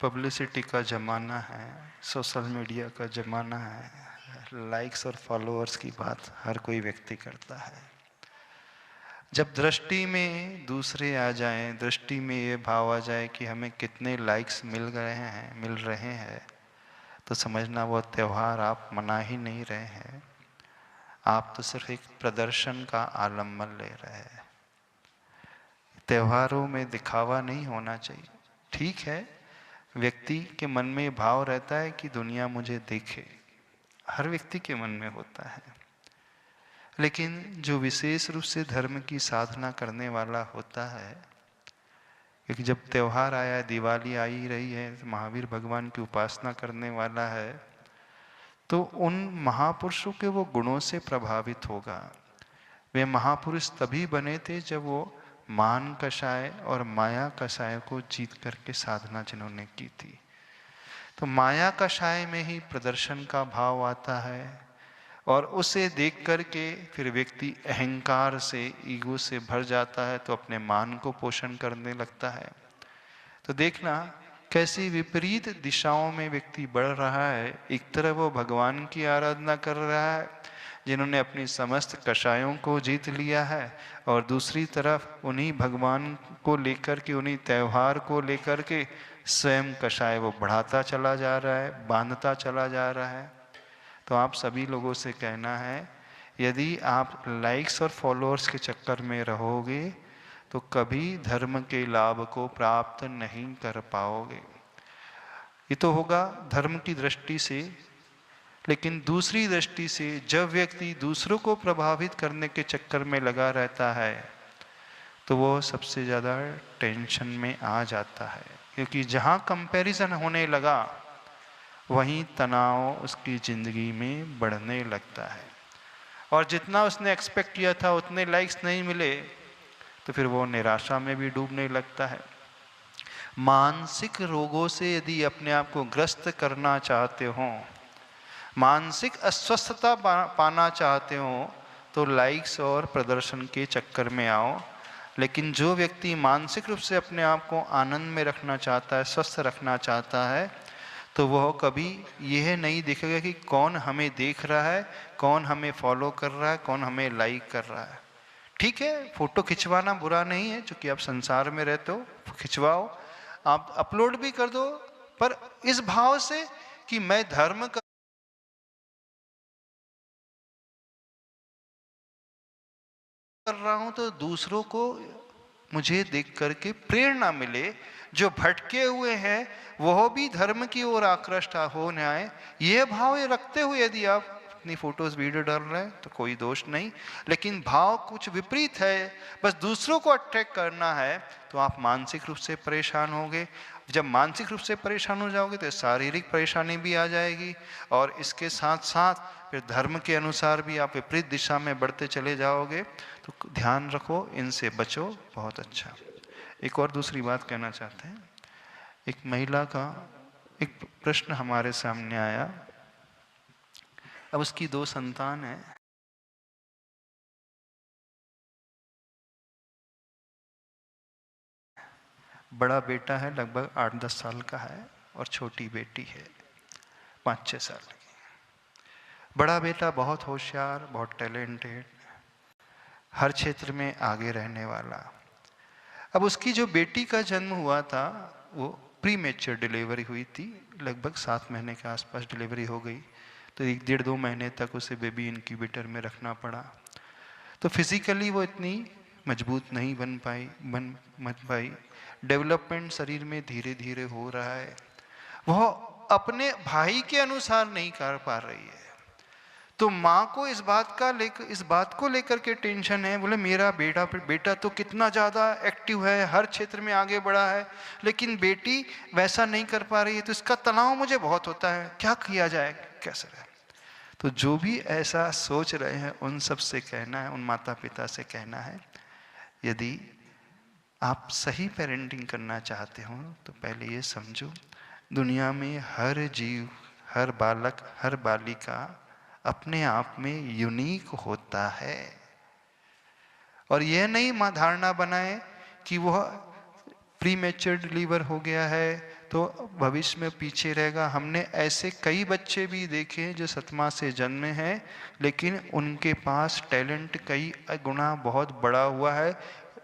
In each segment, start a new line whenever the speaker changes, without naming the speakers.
Publicity का ज़माना है, सोशल मीडिया का ज़माना है, लाइक्स और फॉलोअर्स की बात हर कोई व्यक्ति करता है। जब दृष्टि में दूसरे आ जाएं, दृष्टि में ये भाव आ जाए कि हमें कितने लाइक्स मिल रहे हैं, तो समझना वो त्यौहार आप मना ही नहीं रहे हैं, आप तो सिर्फ एक प्रदर्शन का आलम्बन ले रहे हैं। त्योहारों में दिखावा नहीं होना चाहिए। ठीक है, व्यक्ति के मन में भाव रहता है कि दुनिया मुझे देखे, हर व्यक्ति के मन में होता है, लेकिन जो विशेष रूप से धर्म की साधना करने वाला होता है, क्योंकि जब त्यौहार आया, दिवाली आ ही रही है, महावीर भगवान की उपासना करने वाला है, तो उन महापुरुषों के वो गुणों से प्रभावित होगा। वे महापुरुष तभी बने थे जब वो मान कषाय और माया कषाय को जीत करके साधना जिन्होंने की थी। तो माया कषाय में ही प्रदर्शन का भाव आता है, और उसे देख करके फिर व्यक्ति अहंकार से, ईगो से भर जाता है, तो अपने मान को पोषण करने लगता है। तो देखना कैसी विपरीत दिशाओं में व्यक्ति बढ़ रहा है। एक तरफ वो भगवान की आराधना कर रहा है जिन्होंने अपनी समस्त कषायों को जीत लिया है, और दूसरी तरफ उन्हीं भगवान को लेकर के, उन्हीं त्यौहार को लेकर के स्वयं कषाय वो बढ़ाता चला जा रहा है, बांधता चला जा रहा है। तो आप सभी लोगों से कहना है, यदि आप लाइक्स और फॉलोअर्स के चक्कर में रहोगे तो कभी धर्म के लाभ को प्राप्त नहीं कर पाओगे। ये तो होगा धर्म की दृष्टि से, लेकिन दूसरी दृष्टि से जब व्यक्ति दूसरों को प्रभावित करने के चक्कर में लगा रहता है, तो वो सबसे ज़्यादा टेंशन में आ जाता है, क्योंकि जहाँ कंपैरिजन होने लगा वहीं तनाव उसकी ज़िंदगी में बढ़ने लगता है, और जितना उसने एक्सपेक्ट किया था उतने लाइक्स नहीं मिले तो फिर वो निराशा में भी डूबने लगता है। मानसिक रोगों से यदि अपने आप को ग्रस्त करना चाहते हो, मानसिक अस्वस्थता पाना चाहते हो, तो लाइक्स और प्रदर्शन के चक्कर में आओ। लेकिन जो व्यक्ति मानसिक रूप से अपने आप को आनंद में रखना चाहता है, स्वस्थ रखना चाहता है, तो वह कभी यह नहीं देखेगा कि कौन हमें देख रहा है, कौन हमें फॉलो कर रहा है, कौन हमें लाइक कर रहा है। ठीक है, फोटो खिंचवाना बुरा नहीं है, क्योंकि आप संसार में रहते हो, खिंचवाओ, आप अपलोड भी कर दो, पर इस भाव से कि मैं धर्म कर रहा हूं तो दूसरों को मुझे देख करके प्रेरणा मिले, जो भटके हुए हैं वह भी धर्म की ओर आकृष्ट हो जाए। यह भाव रखते हुए यदि आप अपनी फोटोज वीडियो डाल रहे हैं तो कोई दोष नहीं, लेकिन भाव कुछ विपरीत है, बस दूसरों को अट्रैक्ट करना है, तो आप मानसिक रूप से परेशान होंगे। जब मानसिक रूप से परेशान हो जाओगे तो शारीरिक परेशानी भी आ जाएगी, और इसके साथ साथ फिर धर्म के अनुसार भी आप विपरीत दिशा में बढ़ते चले जाओगे। तो ध्यान रखो, इनसे बचो, बहुत अच्छा। एक और दूसरी बात कहना चाहते हैं। एक महिला का एक प्रश्न हमारे सामने आया। अब उसकी 2 संतान है, बड़ा बेटा है लगभग 8-10 साल का है, और छोटी बेटी है 5-6 साल की। बड़ा बेटा बहुत होशियार, बहुत टैलेंटेड, हर क्षेत्र में आगे रहने वाला। अब उसकी जो बेटी का जन्म हुआ था वो प्री मैच्योर डिलीवरी हुई थी, लगभग 7 महीने के आसपास डिलीवरी हो गई, तो 1-1.5-2 महीने तक उसे बेबी इनक्यूबेटर में रखना पड़ा। तो फिजिकली वो इतनी मजबूत नहीं बन पाई। डेवलपमेंट शरीर में धीरे धीरे हो रहा है, वह अपने भाई के अनुसार नहीं कर पा रही है। तो माँ को इस बात को लेकर के टेंशन है। बोले मेरा बेटा तो कितना ज़्यादा एक्टिव है, हर क्षेत्र में आगे बढ़ा है, लेकिन बेटी वैसा नहीं कर पा रही है, तो इसका तनाव मुझे बहुत होता है, क्या किया जाए, कैसे रहे। तो जो भी ऐसा सोच रहे हैं उन सब से कहना है, उन माता पिता से कहना है, यदि आप सही पेरेंटिंग करना चाहते हो तो पहले ये समझो, दुनिया में हर जीव, हर बालक, हर बालिका अपने आप में यूनिक होता है। और यह नहीं धारणा बनाए कि वह प्री मैच्योर डिलीवर हो गया है तो भविष्य में पीछे रहेगा। हमने ऐसे कई बच्चे भी देखे हैं जो 7वां से जन्मे हैं, लेकिन उनके पास टैलेंट कई गुना बहुत बड़ा हुआ है।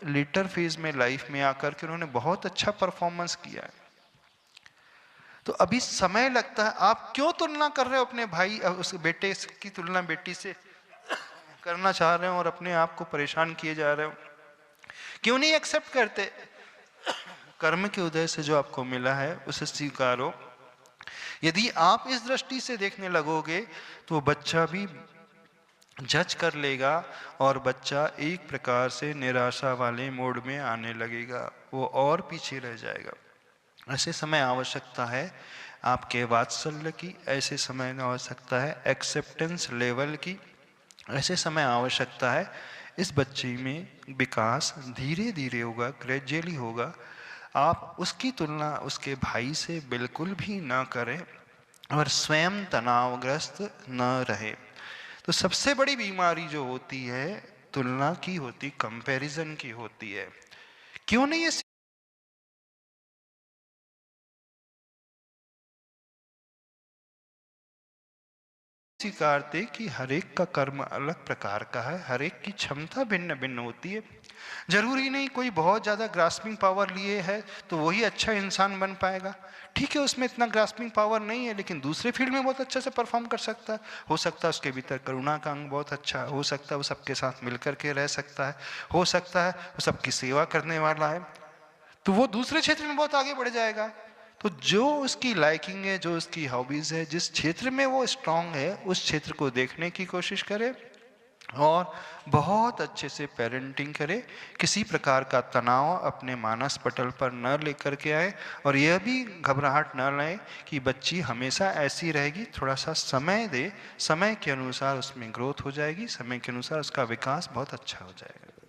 लेटर फेज में लाइफ में आकर के उन्होंने बहुत अच्छा परफॉर्मेंस किया है। तो अभी समय लगता है। आप क्यों तुलना कर रहे हो अपने भाई, उस बेटे की तुलना बेटी से करना चाह रहे हो और अपने आप को परेशान किए जा रहे हो? क्यों नहीं एक्सेप्ट करते? कर्म के उदय से जो आपको मिला है उसे स्वीकारो। यदि आप इस दृष्टि से देखने लगोगे तो बच्चा भी जज कर लेगा और बच्चा एक प्रकार से निराशा वाले मोड में आने लगेगा, वो और पीछे रह जाएगा। ऐसे समय आवश्यकता है आपके वात्सल्य की, ऐसे समय आवश्यकता है एक्सेप्टेंस लेवल की, ऐसे समय आवश्यकता है इस बच्चे में विकास धीरे धीरे होगा, ग्रेजुअली होगा। आप उसकी तुलना उसके भाई से बिल्कुल भी ना करें और स्वयं तनावग्रस्त न रहे। तो सबसे बड़ी बीमारी जो होती है तुलना की होती, कंपैरिजन की होती है। क्यों नहीं ये स्वीकारते कि हर एक का कर्म अलग प्रकार का है, हर एक की क्षमता भिन्न भिन्न होती है। जरूरी नहीं कोई बहुत ज़्यादा ग्रास्पिंग पावर लिए है तो वही अच्छा इंसान बन पाएगा। ठीक है, उसमें इतना ग्रास्पिंग पावर नहीं है लेकिन दूसरे फील्ड में बहुत अच्छे से परफॉर्म कर सकता है। हो सकता है उसके भीतर करुणा का अंग बहुत अच्छा है, हो सकता है वो सबके साथ मिल करके रह सकता है, हो सकता है वो सबकी सेवा करने वाला है, तो वो दूसरे क्षेत्र में बहुत आगे बढ़ जाएगा। तो जो उसकी लाइकिंग है, जो उसकी हॉबीज है, जिस क्षेत्र में वो स्ट्रांग है उस क्षेत्र को देखने की कोशिश करे और बहुत अच्छे से पेरेंटिंग करे। किसी प्रकार का तनाव अपने मानस पटल पर न लेकर के आए और यह भी घबराहट न लाए कि बच्ची हमेशा ऐसी रहेगी। थोड़ा सा समय दे, समय के अनुसार उसमें ग्रोथ हो जाएगी, समय के अनुसार उसका विकास बहुत अच्छा हो जाएगा।